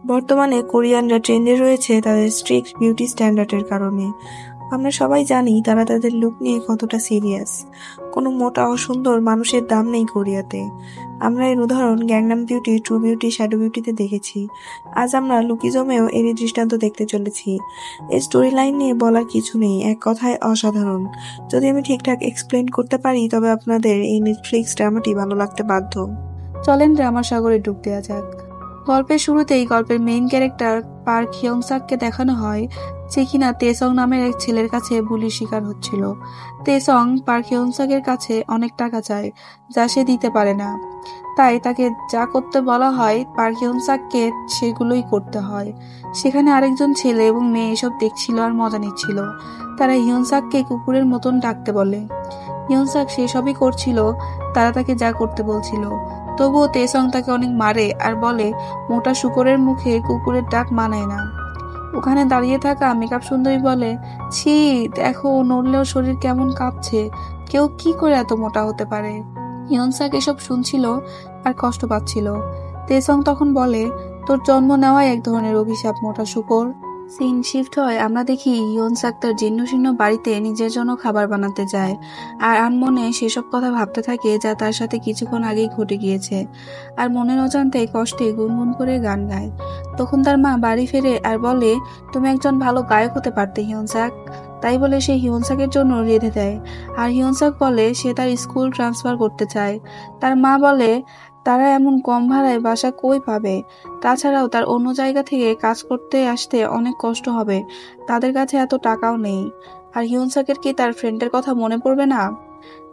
বর্তমানে কোরিয়ানরা ট্রেন্ডে রয়েছে তাদের স্ট্রিক্ট বিউটি স্ট্যান্ডার্ডের কারণে। আমরা সবাই জানি তারা তাদের লুক নিয়ে কতটা সিরিয়াস। কোনো মোটা ও সুন্দর মানুষের দাম নেই কোরিয়াতে। আমরা এর উদাহরণ Gangnam beauty, true beauty, shadow বিউটিতে দেখেছি। আজ আমরা লুকিজমেও এরই দৃষ্টান্ত দেখতে চলেছি। এই স্টোরি লাইন নিয়ে বলার কিছু নেই, এক কথায় অসাধারণ। যদি আমি ঠিকঠাক এক্সপ্লেন করতে পারি তবে আপনাদের এই নেটফ্লিক্স ড্রামাটি ভালো লাগতে বাধ্য। চলেন ড্রামা সাগরে ডুব দেওয়া যাক। গল্পের শুরুতেই গল্পের মেইন ক্যারেক্টার পার্ক হিয়ং-সাককে দেখানো হয়, যে কিনা তেসং নামের এক ছেলের কাছে বুলির শিকার হচ্ছিল। তেসং পার্ক হিয়ং-সাকের কাছে অনেক টাকা চায়, যা সে দিতে পারে না। তাই তাকে যা করতে বলা হয় পার্ক হিয়ং-সাককে সেগুলোই করতে হয়। সেখানে আরেকজন ছেলে এবং মেয়ে এসব দেখছিল আর মজা নিচ্ছিল। তারা হিয়ং-সাককে কুকুরের মতন ডাকতে বলে। হিয়ং-সাক সেসবই করছিল, তারা তাকে যা করতে বলছিল। তবুও তেসং তাকে অনেক মারে আর বলে মোটা শুকরের মুখে কুকুরের ডাক মানায় না। ওখানে দাঁড়িয়ে থাকা মেকআপ সুন্দরী বলে, ছি দেখো নড়লেও শরীর কেমন কাঁপছে, কেউ কি করে এত মোটা হতে পারে। হিয়ং-সাক এসব শুনছিল আর কষ্ট পাচ্ছিল। তেসং তখন বলে, তোর জন্ম নেওয়াই এক ধরনের অভিশাপ মোটা শুকর। সিন শিফট হয়, আমরা দেখি হিয়ং-সাক তার জীর্ণশীর্ণ বাড়িতে নিজের জন্য খাবার বানাতে যায় আর আনমনে সেসব কথা ভাবতে থাকে যা তার সাথে কিছুক্ষণ আগেই ঘটে গিয়েছে। আর মনের অজান্তে কষ্টে গুনগুন করে গান গায়। তখন তার মা বাড়ি ফেরে আর বলে, তুমি একজন ভালো গায়ক হতে পারতে হিয়ং-সাক। তাই বলে সে হিয়ং-সাকের জন্য রেঁধে দেয়। আর হিয়ং-সাক বলে সে তার স্কুল ট্রান্সফার করতে চায়। তার মা বলে তারা এমন কম ভাড়ায় বাসা কই পাবে, তাছাড়াও তার অন্য জায়গা থেকে কাজ করতে আসতে অনেক কষ্ট হবে, তাদের কাছে এত টাকাও নেই। আর হিয়ং-সাকের কি তার ফ্রেন্ডের কথা মনে পড়বে না?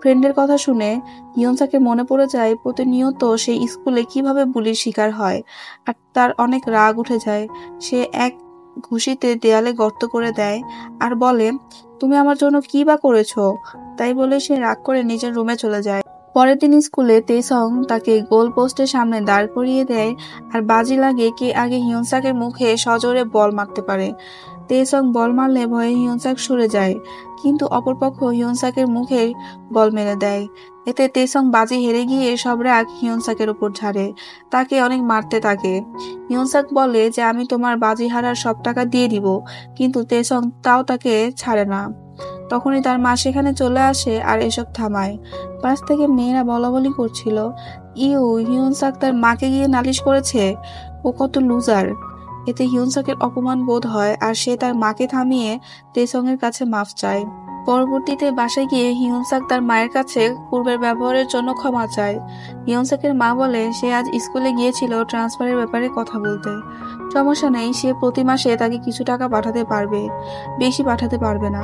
ফ্রেন্ডের কথা শুনে হিয়ং-সাকের মনে পড়ে যায় প্রতিনিয়ত সেই স্কুলে কিভাবে বুলির শিকার হয়, আর তার অনেক রাগ উঠে যায়। সে এক ঘুষিতে দেয়ালে গর্ত করে দেয় আর বলে, তুমি আমার জন্য কি বা করেছো? তাই বলে সে রাগ করে নিজের রুমে চলে যায়। পরের দিন স্কুলে তেসং তাকে গোল পোস্টের সামনে দাঁড় করিয়ে দেয় আর বাজি লাগে কে আগে হিয়ং-সাকের মুখে সজোরে বল মারতে পারে। তেসং বল মারলে ভয়ে হিয়ং-সাক সরে যায়, কিন্তু অপরপক্ষ হিয়ং-সাকের মুখে বল মেরে দেয়। এতে তেসং বাজি হেরে গিয়ে সব রাগ হিয়ং-সাকের উপর ঝাড়ে, তাকে অনেক মারতে থাকে। হিয়ং-সাক বলে যে আমি তোমার বাজি হারার সব টাকা দিয়ে দিব, কিন্তু তেসং তাও তাকে ছাড়ে না। তখনই তার মা সেখানে চলে আসে আর এসব থামায়। পাশ থেকে মেয়েরা বলাবলি করছিল, হিয়ং-সাক তার মাকে গিয়ে নালিশ করেছে, ও কত লুজার। এতে হিয়ং-সাকের অপমান বোধ হয় আর সে তার মাকে থামিয়ে তেসং এর কাছে মাফ চায়। পরবর্তীতে বাসায় গিয়ে হিয়ং-সাক তার মায়ের কাছে পূর্বের ব্যবহারের জন্য ক্ষমা চায়। হিয়ং-সাকের মা বলে সে আজ স্কুলে গিয়েছিল ট্রান্সফারের ব্যাপারে কথা বলতে। সমস্যা নেই, সে প্রতি মাসে তাকে কিছু টাকা পাঠাতে পারবে, বেশি পাঠাতে পারবে না।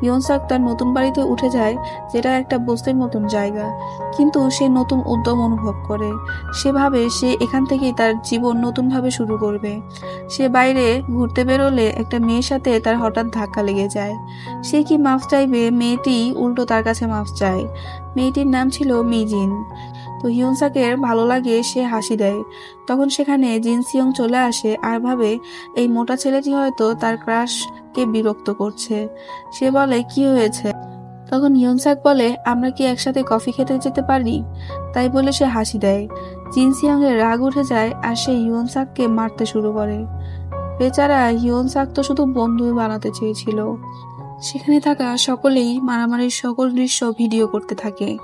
হিয়ং-সাক তার নতুন বাড়িতে উঠে যায়, যেটা একটা বস্তির মতন জায়গা, কিন্তু সে নতুন উদ্যম অনুভব করে। সে ভাবে সে এখান থেকেই তার জীবন নতুন ভাবে শুরু করবে। সে বাইরে ঘুরতে বেরোলে একটা মেয়ের সাথে তার হঠাৎ ধাক্কা লেগে যায়। সে কি মাফ চাইবে, মেয়েটি উল্টো তার কাছে মাফ চায়। মেয়েটির নাম ছিল মিজিন। তো হিয়ং-সাকের ভালো লাগে, সে হাসি দেয়। তখন সেখানে জিন সিয়ং চলে আসে আর ভাবে এই মোটা ছেলেটি হয়তো তার ক্রাশকে বিরক্ত করছে। সে বলে, কি হয়েছে? তখন হিয়ং-সাক বলে, আমরা কি একসাথে কফি খেতে যেতে পারি? তাই বলে সে হাসি দেয়। জিন সিয়ং এর রাগ উঠে যায় আর সে হিয়ং-সাককে মারতে শুরু করে। বেচারা হিয়ং-সাক তো শুধু বন্ধু বানাতে চেয়েছিল। সেখানে থাকা সকলেই মারামারির সকল দৃশ্য ভিডিও করতে থাকে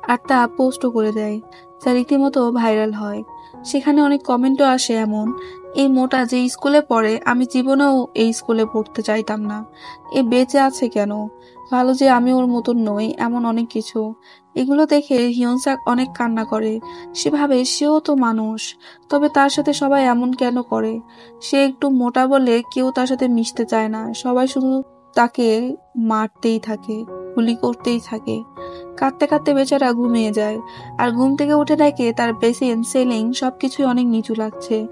আর তা পোস্টও করে দেয়, যা রীতিমতো ভাইরাল হয়। সেখানে অনেক কমেন্টও আসে এমন, এই মোটা যে স্কুলে পড়ে আমি জীবনেও এই স্কুলে পড়তে চাইতাম না, এ বেঁচে আছে কেন, ভালো যে আমি ওর মতন নই, এমন অনেক কিছু। এগুলো দেখে হিয়ং-সাক অনেক কান্না করে। সে ভাবে সেও তো মানুষ, তবে তার সাথে সবাই এমন কেন করে? সে একটু মোটা বলে কেউ তার সাথে মিশতে চায় না, সবাই শুধু তাকে মারতেই থাকে, গুলি করতেই থাকে। কাঁদতে কাঁদতে বেচারা ঘুমিয়ে যায় আর ঘুম থেকে উঠে দেখে তার বেসিন, সিলিং সবকিছুই অনেক নিচু লাগছে।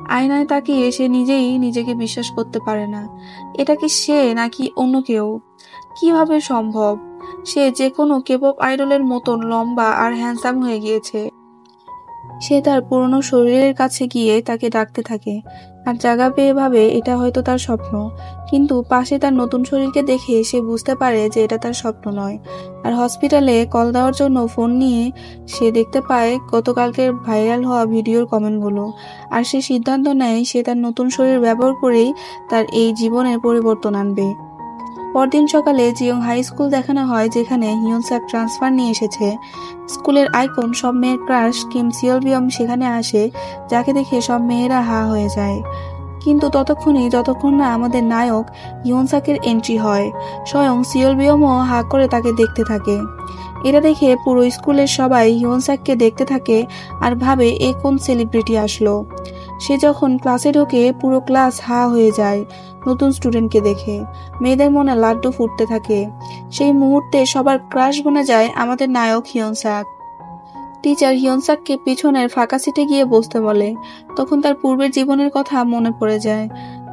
আয়নায় তাকিয়ে সে নিজেই নিজেকে বিশ্বাস করতে পারে না, এটা কি সে নাকি অন্য কেউ? কিভাবে সম্ভব? সে যে কোনো কেপপ আইডলের মতন লম্বা আর হ্যান্ডসাম হয়ে গিয়েছে। সে তার পুরনো শরীরের কাছে গিয়ে তাকে ডাকতে থাকে আর জায়গা পেয়ে ভাবে এটা হয়তো তার স্বপ্ন, কিন্তু পাশে তার নতুন শরীরকে দেখে সে বুঝতে পারে যে এটা তার স্বপ্ন নয়। আর হসপিটালে কল দেওয়ার জন্য ফোন নিয়ে সে দেখতে পায় গতকালকের ভাইরাল হওয়া ভিডিওর কমেন্টগুলো। আর সে সিদ্ধান্ত নেয় সে তার নতুন শরীর ব্যবহার করেই তার এই জীবনের পরিবর্তন আনবে। পরদিন সকালে জিয়ং হাই স্কুল দেখানো হয়, যেখানে হিয়নসাক ট্রান্সফার নিয়ে এসেছে। স্কুলের আইকন সব মেয়ের ক্রাশ কিম সিওলবিয়ম সেখানে আসে, যাকে দেখে সব মেয়েরা হা হয়ে যায়। কিন্তু যতক্ষণ না আমাদের নায়ক হিয়নসাকের এন্ট্রি হয়, স্বয়ং সিওলবিয়মও হা করে তাকে দেখতে থাকে। এটা দেখে পুরো স্কুলের সবাই হিয়নসাককে দেখতে থাকে আর ভাবে এ কোন সেলিব্রিটি আসলো। সে যখন ক্লাসে ঢোকে পুরো ক্লাস হা হয়ে যায় নতুন স্টুডেন্টকে দেখে। মেয়েদের মনে লাড্ডু ফুটতে থাকে। সেই মুহূর্তে সবার ক্রাশ বনে যায় আমাদের নায়ক হিয়নসাক। টিচার হিয়নসাককে পিছনের ফাঁকা সিটে গিয়ে বসতে বলে। তখন তার পূর্বের জীবনের কথা মনে পড়ে যায়।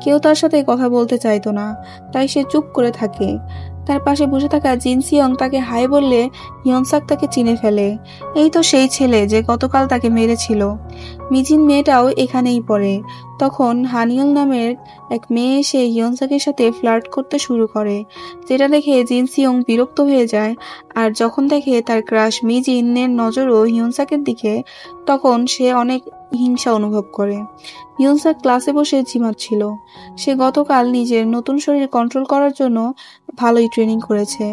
কেউ তার সাথে কথা বলতে চাইতো না, তাই সে চুপ করে থাকে। তার পাশে বসে থাকা জিন সিয়ং তাকে হাই বললে হিয়নসাক তাকে চিনে ফেলে। এই তো সেই ছেলে যে গতকাল তাকে মেরেছিল। মিজিন মেয়েটাও এখানেই পড়ে। তখন হানিয়ল নামের এক মেয়ে এসে হিয়নসাকের সাথে ফ্লার্ট করতে শুরু করে, যেটা দেখে জিন সিয়ং বিরক্ত হয়ে যায়। আর যখন দেখে তার ক্রাশ মিজিনের নজরও হিয়নসাকের দিকে, তখন সে অনেক হিংসা অনুভব করে। হিয়নসাক ক্লাসে বসে ঝিমাচ্ছিল। সে গতকাল নিজের নতুন শরীর কন্ট্রোল করার জন্য ভালোই ট্রেনিং করেছে,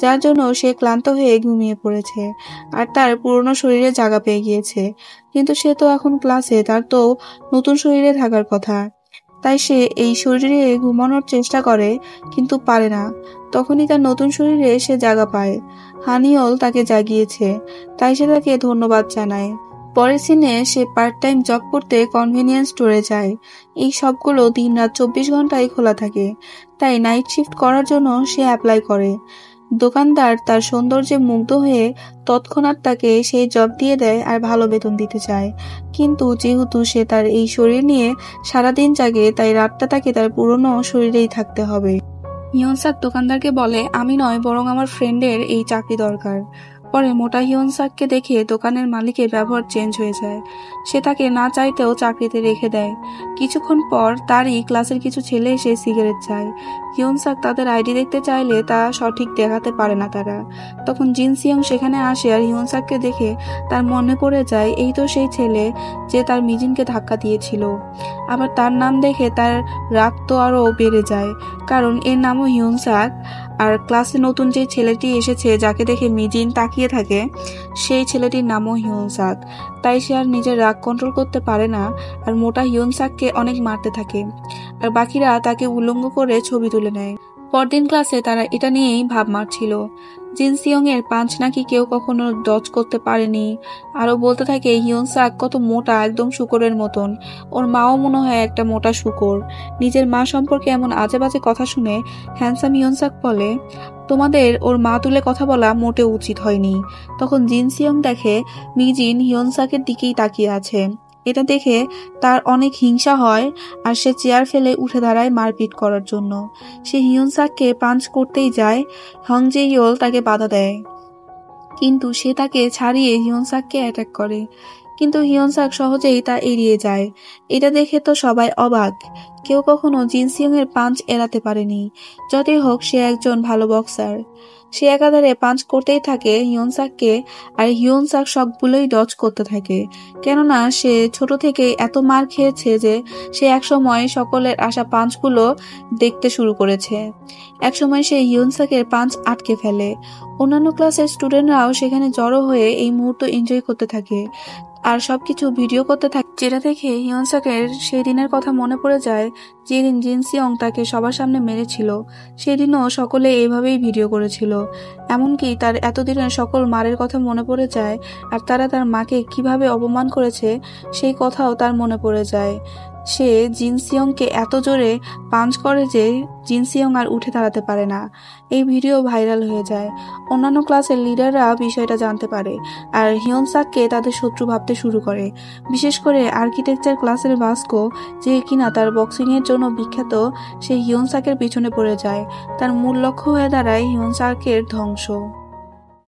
যার জন্য সে ক্লান্ত হয়ে ঘুমিয়ে পড়েছে আর তার পুরনো শরীরে জায়গা পেয়ে গিয়েছে। কিন্তু সে তো এখন ক্লাসে, তার তো নতুন শরীরে থাকার কথা। তাই সে এই শরীরে ঘুমানোর চেষ্টা করে, কিন্তু পারে না। তখনই তার নতুন শরীরে সে জায়গা পায়। হানিয়ল তাকে জাগিয়েছে, তাই সে তাকে ধন্যবাদ জানায়। পরের সিনে সে পার্ট টাইম জব করতে কনভেনিয়েন্স স্টোরে যায়। এই সবগুলো দিনরাত 24 ঘন্টায় খোলা থাকে, তাই নাইট শিফট করার জন্য সে অ্যাপ্লাই করে। দোকানদার তার সৌন্দর্যে মুগ্ধ হয়ে তৎক্ষণাৎ তাকে সেই জব দিয়ে দেয় আর ভালো বেতন দিতে চায়। কিন্তু যেহেতু সে তার এই শরীর নিয়ে সারাদিন জাগে, তাই রাতটা তাকে তার পুরনো শরীরেই থাকতে হবে। হিয়নসাক দোকানদারকে বলে, আমি নয় বরং আমার ফ্রেন্ডের এই চাকরি দরকার। পরে মোটা হিয়নসাককে দেখে দোকানের মালিকের ব্যবহার চেঞ্জ হয়ে যায়। সে তাকে না চাইতেও চাকরিতে রেখে দেয়। কিছুক্ষণ পর তারই ক্লাসের কিছু ছেলে এসে সিগারেট চায়। হিয়নসাক তাদের আইডি দেখতে চাইলে তা সঠিক দেখাতে পারে না তারা। তখন জিন সিয়ং সেখানে আসে আর হিয়নসাককে দেখে তার মনে পড়ে যায় এই তো সেই ছেলে যে তার মিজিনকে ধাক্কা দিয়েছিল। আবার তার নাম দেখে তার রাগ তো আরও বেড়ে যায়, কারণ এর নামও হিয়নসাক। আর ক্লাসে নতুন যে ছেলেটি এসেছে যাকে দেখে মিজিন তাকিয়ে থাকে, সেই ছেলেটির নামও হিয়নসাক। তাই সে আর নিজের রাগ কন্ট্রোল করতে পারে না আর মোটা হিয়নসাককে অনেক মারতে থাকে। আর বাকিরা তাকে উলঙ্গ করে ছবি তুলে নেয়। পরদিন ক্লাসে তারা এটা নিয়েই ভাব মারছিল। জিন সিয়ং এর পাঞ্চ নাকি কেউ কখনো ডজ করতে পারেনি। আরো বলতে থাকে হিয়নসাক কত মোটা, একদম শূকরের মতন। ওর মাও মনে হয় একটা মোটা শূকর। নিজের মা সম্পর্কে এমন আজে বাজে কথা শুনে হ্যান্ডসাম হিয়নসাক বলে, তোমাদের ওর মা তুলে কথা বলা মোটেও উচিত হয়নি। তখন জিন সিয়ং দেখে মিজিন হিয়নসাকের দিকেই তাকিয়ে আছে। এটা দেখে তার অনেক হিংসা হয় আর সে চেয়ার ফেলে উঠে দাঁড়ায় মারপিট করার জন্য। সে হিয়নসাককে পাঞ্চ করতেই যায়। হং জে-ইয়োল তাকে বাধা দেয়, কিন্তু সে তাকে ছাড়িয়ে হিয়নসাককে অ্যাটাক করে। কিন্তু হিয়নসাক সহজেই তা এড়িয়ে যায়। এটা দেখে তো সবাই অবাক। কেউ কখনো জিন সিয়ং এর পাঞ্চ এড়াতে পারেনি। যতই হোক সে একজন ভালো বক্সার। সে একাধারে পাঞ্চ করতেই থাকে হিয়নসাককে, আর হিয়নসাক সবগুলোই ডজ করতে থাকে। কেননা সে ছোট থেকেই এত মার খেয়েছে যে সে একসময় সকলের আসা পাঞ্চগুলো দেখতে শুরু করেছে। একসময় সে হিয়নসাকের পাঞ্চ আটকে ফেলে। অন্যান্য ক্লাসের স্টুডেন্টরাও সেখানে জড়ো হয়ে এই মুহূর্ত এনজয় করতে থাকে আর সবকিছু ভিডিও করতে থাকে, যেটা দেখে হিয়নসাকের সেই দিনের কথা মনে পড়ে যায় যেদিন জিন সিয়ং তাকে সবার সামনে মেরেছিল। সেদিনও সকলে এইভাবেই ভিডিও করেছিল। এমনকি তার এতদিনের সকল মারের কথা মনে পড়ে যায় আর তারা তার মাকে কিভাবে অপমান করেছে সেই কথাও তার মনে পড়ে যায়। সে জিন সিয়ংকে এত জোরে পাঞ্চ করে যে জিন সিয়ং আর উঠে দাঁড়াতে পারে না। এই ভিডিও ভাইরাল হয়ে যায়। অন্যান্য ক্লাসের লিডাররা বিষয়টা জানতে পারে আর হিয়নসাককে তাদের শত্রু ভাবতে শুরু করে। বিশেষ করে আর্কিটেকচার ক্লাসের ভাস্কো, যে কিনা তার বক্সিং এর জন্য বিখ্যাত, সে হিয়নসাকের পিছনে পড়ে যায়। তার মূল লক্ষ্য হয়ে দাঁড়ায় হিয়নসাকের ধ্বংস।